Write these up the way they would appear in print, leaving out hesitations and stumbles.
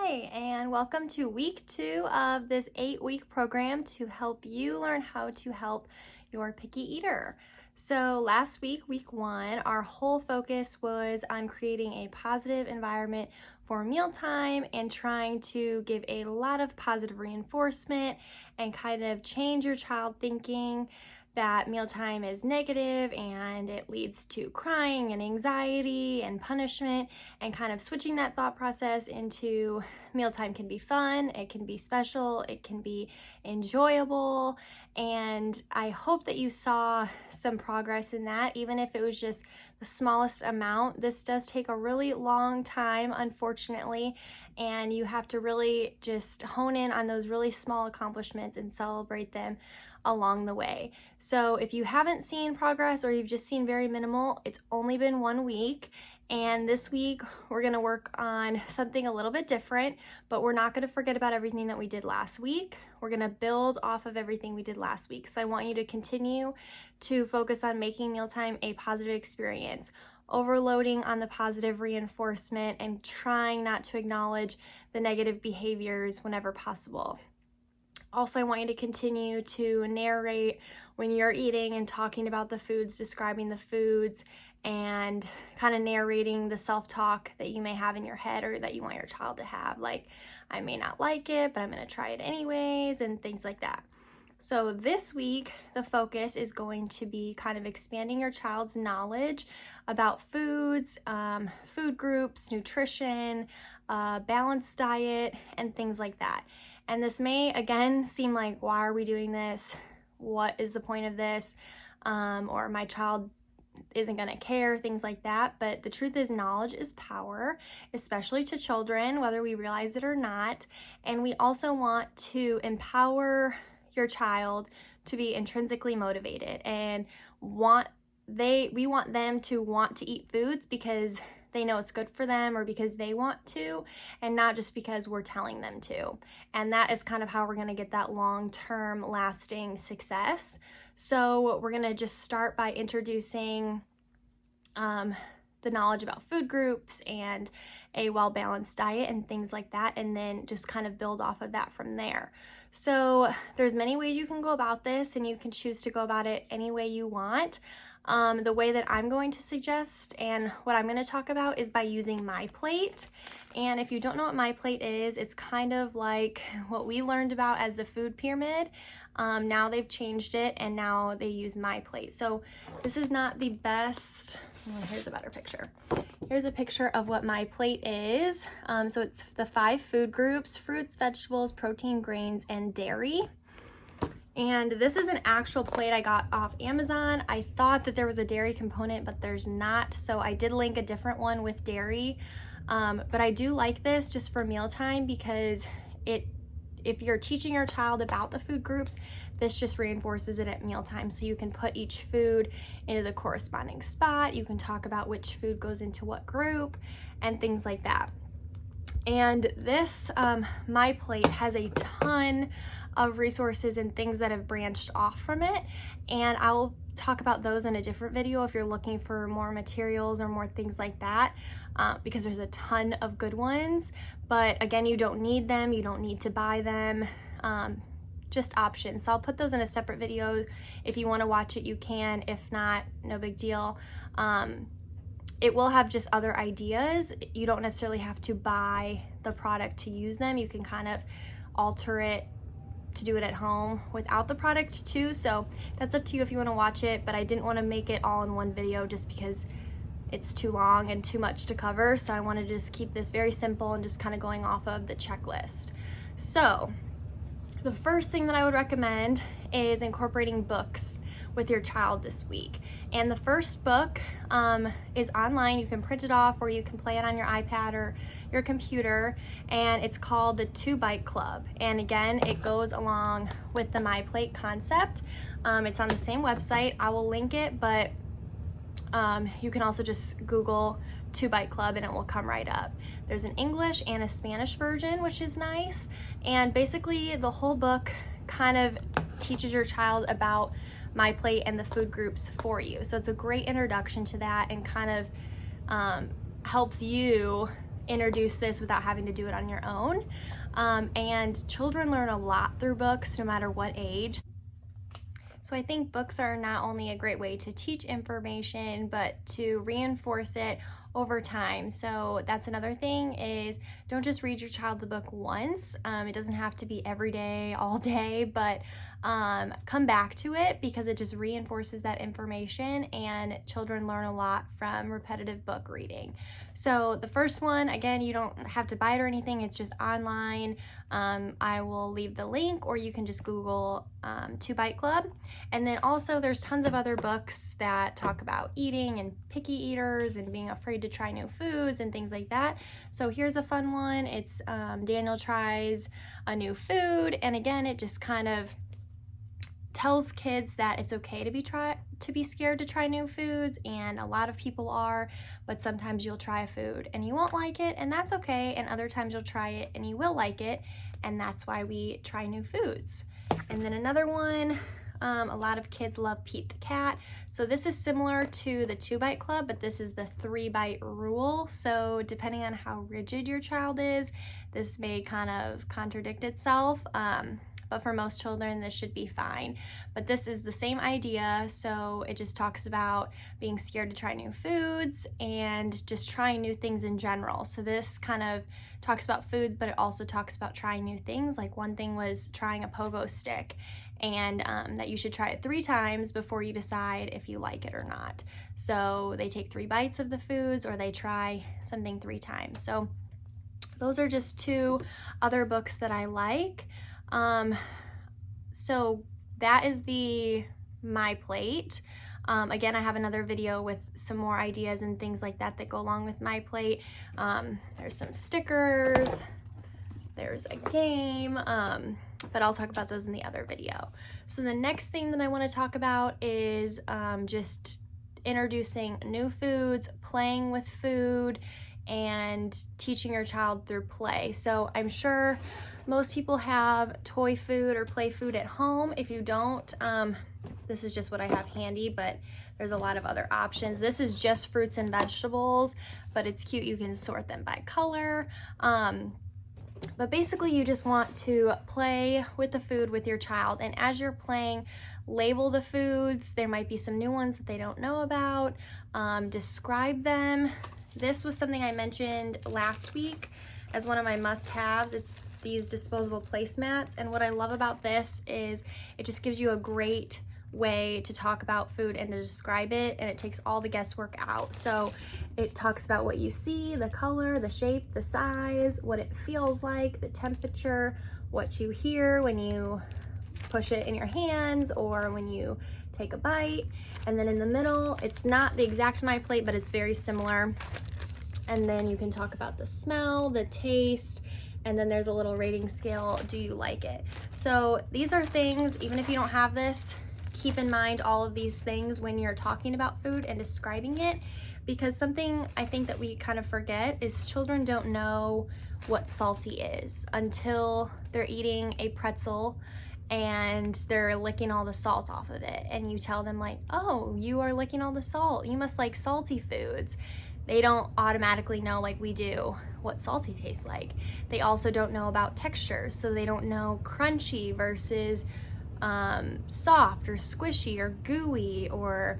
Hi, and welcome to week 2 of this 8-week program to help you learn how to help your picky eater. So last week, week 1, our whole focus was on creating a positive environment for mealtime and trying to give a lot of positive reinforcement and kind of change your child thinking that mealtime is negative and it leads to crying and anxiety and punishment, and kind of switching that thought process into mealtime can be fun, it can be special, it can be enjoyable. And I hope that you saw some progress in that, even if it was just the smallest amount. This does take a really long time, unfortunately, and you have to really just hone in on those really small accomplishments and celebrate them along the way. So if you haven't seen progress or you've just seen very minimal, it's only been 1 week. And this week we're gonna work on something a little bit different, but we're not gonna forget about everything that we did last week. We're gonna build off of everything we did last week. So I want you to continue to focus on making mealtime a positive experience, overloading on the positive reinforcement and trying not to acknowledge the negative behaviors whenever possible. Also, I want you to continue to narrate when you're eating and talking about the foods, describing the foods, and kind of narrating the self-talk that you may have in your head or that you want your child to have, like, I may not like it, but I'm going to try it anyways, and things like that. So this week, the focus is going to be kind of expanding your child's knowledge about foods, food groups, nutrition, balanced diet, and things like that. And this may, again, seem like, why are we doing this? What is the point of this? Or my child isn't going to care, things like that. But the truth is, knowledge is power, especially to children, whether we realize it or not. And we also want to empower your child to be intrinsically motivated and we want them to want to eat foods because they know it's good for them or because they want to, and not just because we're telling them to. And that is kind of how we're going to get that long-term lasting success. So we're going to just start by introducing the knowledge about food groups and a well-balanced diet and things like that, and then just kind of build off of that from there. So there's many ways you can go about this, and you can choose to go about it any way you want. The way that I'm going to suggest and what I'm going to talk about is by using MyPlate. And if you don't know what MyPlate is, it's kind of like what we learned about as the food pyramid. Now they've changed it and now they use MyPlate. So this is not the best. Here's a better picture. Here's a picture of what MyPlate is. So it's the 5 food groups: fruits, vegetables, protein, grains, and dairy. And this is an actual plate I got off Amazon. I thought that there was a dairy component, but there's not. So I did link a different one with dairy. But I do like this just for mealtime because if you're teaching your child about the food groups, this just reinforces it at mealtime. So you can put each food into the corresponding spot. You can talk about which food goes into what group and things like that. And this MyPlate has a ton of resources and things that have branched off from it, and I will talk about those in a different video if you're looking for more materials or more things like that, because there's a ton of good ones. But again, you don't need them, you don't need to buy them, just options. So I'll put those in a separate video. If you want to watch it, you can. If not, no big deal. It will have just other ideas. You don't necessarily have to buy the product to use them. You can kind of alter it to do it at home without the product too. So that's up to you if you want to watch it, but I didn't want to make it all in one video just because it's too long and too much to cover. So I wanted to just keep this very simple and just kind of going off of the checklist. So the first thing that I would recommend is incorporating books with your child this week. And the first book is online. You can print it off or you can play it on your iPad or your computer, and it's called the 2-Bite Club. And again, it goes along with the MyPlate concept. It's on the same website. I will link it, but you can also just Google 2-Bite Club and it will come right up. There's an English and a Spanish version, which is nice. And basically the whole book kind of teaches your child about MyPlate and the food groups for you. So it's a great introduction to that and kind of helps you introduce this without having to do it on your own. And children learn a lot through books, no matter what age. So I think books are not only a great way to teach information, but to reinforce it over time. So that's another thing, is don't just read your child the book once. It doesn't have to be every day, all day, but come back to it, because it just reinforces that information, and children learn a lot from repetitive book reading. So the first one, again, you don't have to buy it or anything, it's just online. I will leave the link, or you can just Google 2 Bite Club. And then also there's tons of other books that talk about eating and picky eaters and being afraid to try new foods and things like that. So here's a fun one. It's Daniel Tries a New Food, and again, it just kind of tells kids that it's okay to be scared to try new foods, and a lot of people are, but sometimes you'll try a food and you won't like it, and that's okay, and other times you'll try it and you will like it, and that's why we try new foods. And then another one, a lot of kids love Pete the Cat. So this is similar to the 2 Bite Club, but this is the 3 bite rule. So depending on how rigid your child is, this may kind of contradict itself. But for most children, this should be fine. But this is the same idea, so it just talks about being scared to try new foods and just trying new things in general. So this kind of talks about food, but it also talks about trying new things. Like one thing was trying a pogo stick, and that you should try it 3 times before you decide if you like it or not. So they take 3 bites of the foods, or they try something 3 times. So those are just 2 other books that I like. So that is the My Plate. Again, I have another video with some more ideas and things like that that go along with My Plate. There's some stickers, there's a game, but I'll talk about those in the other video. So the next thing that I want to talk about is just introducing new foods, playing with food, and teaching your child through play. So I'm sure most people have toy food or play food at home. If you don't, this is just what I have handy, but there's a lot of other options. This is just fruits and vegetables, but it's cute. You can sort them by color. But basically you just want to play with the food with your child, and as you're playing, label the foods. There might be some new ones that they don't know about. Describe them. This was something I mentioned last week as one of my must-haves. It's these disposable placemats, and what I love about this is it just gives you a great way to talk about food and to describe it, and it takes all the guesswork out. So it talks about what you see, the color, the shape, the size, what it feels like, the temperature, what you hear when you push it in your hands or when you take a bite. And then in the middle, it's not the exact My Plate, but it's very similar. And then you can talk about the smell, the taste, and then there's a little rating scale. Do you like it? So these are things, even if you don't have this, keep in mind all of these things when you're talking about food and describing it, because something I think that we kind of forget is children don't know what salty is until they're eating a pretzel and they're licking all the salt off of it, and you tell them like, oh, you are licking all the salt, you must like salty foods. They don't automatically know, like we do, what salty tastes like. They also don't know about textures, so they don't know crunchy versus soft or squishy or gooey or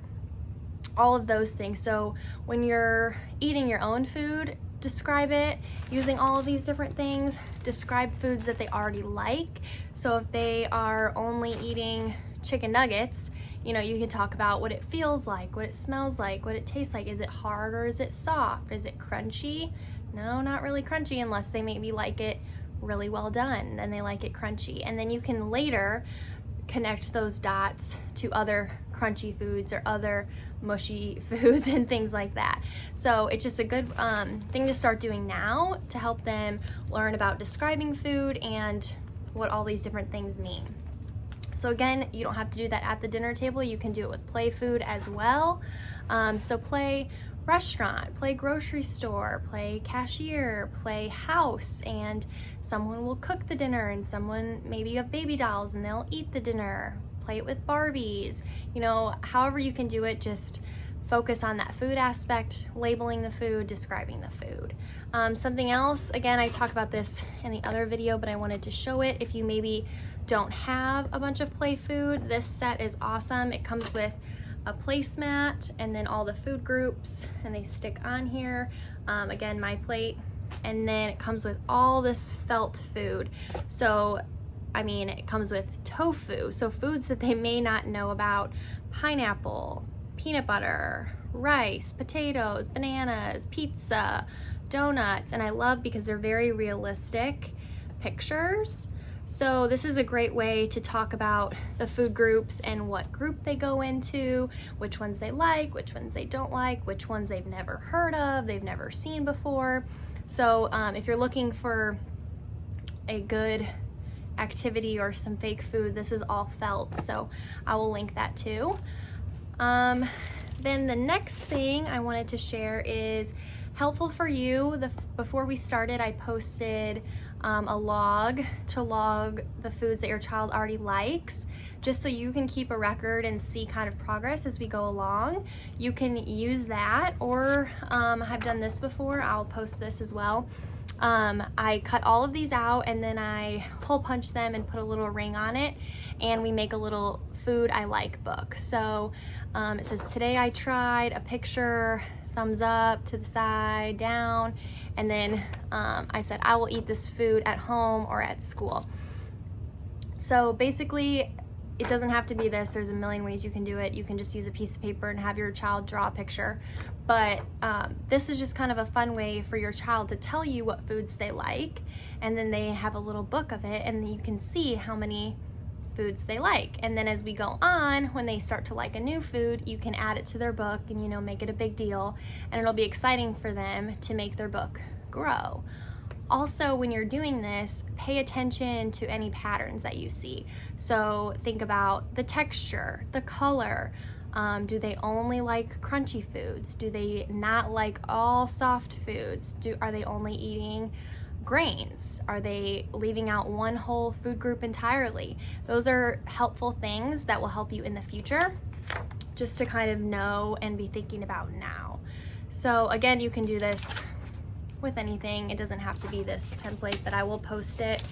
all of those things. So when you're eating your own food, describe it using all of these different things. Describe foods that they already like. So if they are only eating chicken nuggets, you know, you can talk about what it feels like, what it smells like, what it tastes like. Is it hard or is it soft? Is it crunchy? No, not really crunchy, unless they maybe like it really well done and they like it crunchy. And then you can later connect those dots to other crunchy foods or other mushy foods and things like that. So it's just a good thing to start doing now to help them learn about describing food and what all these different things mean. So again, you don't have to do that at the dinner table. You can do it with play food as well. So play restaurant, play grocery store, play cashier, play house, and someone will cook the dinner, and someone, maybe you have baby dolls and they'll eat the dinner. Play it with Barbies. You know, however you can do it, just focus on that food aspect, labeling the food, describing the food. Something else, again, I talk about this in the other video, but I wanted to show it. If you maybe don't have a bunch of play food, this set is awesome. It comes with a placemat and then all the food groups, and they stick on here. Again, my plate. And then it comes with all this felt food. So, I mean, it comes with tofu, so foods that they may not know about, pineapple, peanut butter, rice, potatoes, bananas, pizza, donuts, and I love because they're very realistic pictures. So this is a great way to talk about the food groups and what group they go into, which ones they like, which ones they don't like, which ones they've never heard of, they've never seen before. So if you're looking for a good activity or some fake food, this is all felt, so I will link that too. Then the next thing I wanted to share is helpful for you. Before we started, I posted a log to log the foods that your child already likes, just so you can keep a record and see kind of progress as we go along. You can use that, or I've done this before, I'll post this as well. I cut all of these out and then I hole punch them and put a little ring on it, and we make a little food I like book. So it says, today I tried, a picture, thumbs up, to the side, down, and then I said I will eat this food at home or at school. So basically, it doesn't have to be this. There's a million ways you can do it. You can just use a piece of paper and have your child draw a picture. But this is just kind of a fun way for your child to tell you what foods they like, and then they have a little book of it, and you can see how many foods they like. And then as we go on, when they start to like a new food, you can add it to their book and, you know, make it a big deal, and it'll be exciting for them to make their book grow. Also, when you're doing this, pay attention to any patterns that you see. So think about the texture, the color. Do they only like crunchy foods? Do they not like all soft foods? Are they only eating grains? Are they leaving out one whole food group entirely? Those are helpful things that will help you in the future, just to kind of know and be thinking about now. So again, you can do this with anything. It doesn't have to be this template, but I will post it.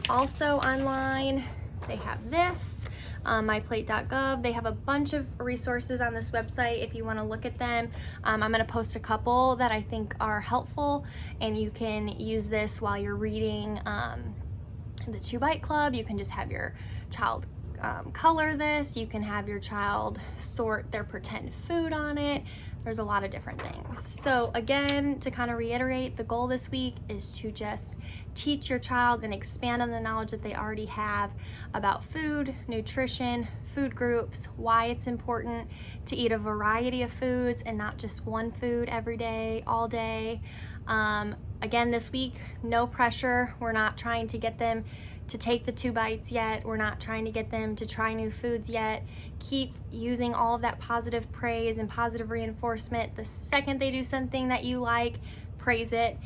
Also online, they have this, myplate.gov. They have a bunch of resources on this website if you want to look at them. I'm going to post a couple that I think are helpful, and you can use this while you're reading the 2-Bite Club. You can just have your child color this. You can have your child sort their pretend food on it. There's a lot of different things. So again, to kind of reiterate, the goal this week is to just teach your child and expand on the knowledge that they already have about food, nutrition, food groups, why it's important to eat a variety of foods and not just one food every day, all day. Again, this week, no pressure. We're not trying to get them to take the 2 bites yet. We're not trying to get them to try new foods yet. Keep using all of that positive praise and positive reinforcement. The second they do something that you like, praise it.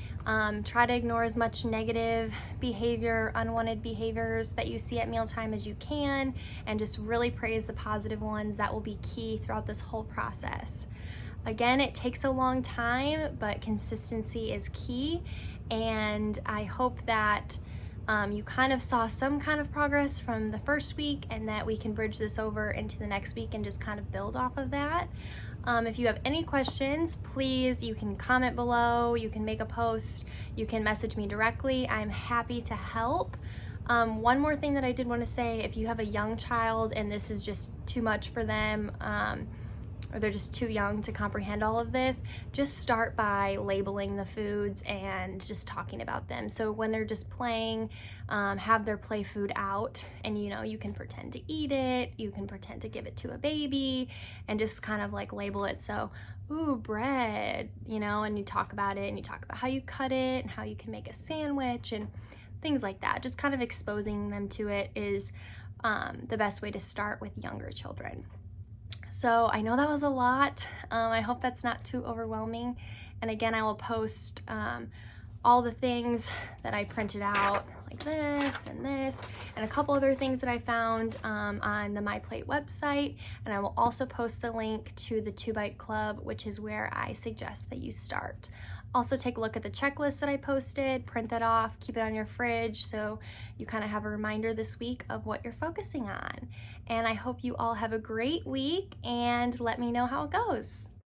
Try to ignore as much negative behavior, unwanted behaviors that you see at mealtime as you can, and just really praise the positive ones. That will be key throughout this whole process. Again, it takes a long time, but consistency is key, and I hope that you kind of saw some kind of progress from the first week, and that we can bridge this over into the next week and just kind of build off of that. If you have any questions, please, you can comment below, you can make a post, you can message me directly. I'm happy to help. One more thing that I did want to say, if you have a young child and this is just too much for them, or they're just too young to comprehend all of this, just start by labeling the foods and just talking about them. So when they're just playing, have their play food out, and you know, you can pretend to eat it, you can pretend to give it to a baby, and just kind of like label it. So, ooh, bread, you know, and you talk about it, and you talk about how you cut it and how you can make a sandwich and things like that. Just kind of exposing them to it is the best way to start with younger children. So I know that was a lot. I hope that's not too overwhelming. And again, I will post all the things that I printed out, like this and a couple other things that I found on the MyPlate website. And I will also post the link to the 2-Bite Club, which is where I suggest that you start. Also take a look at the checklist that I posted, print that off, keep it on your fridge so you kind of have a reminder this week of what you're focusing on. And I hope you all have a great week and let me know how it goes.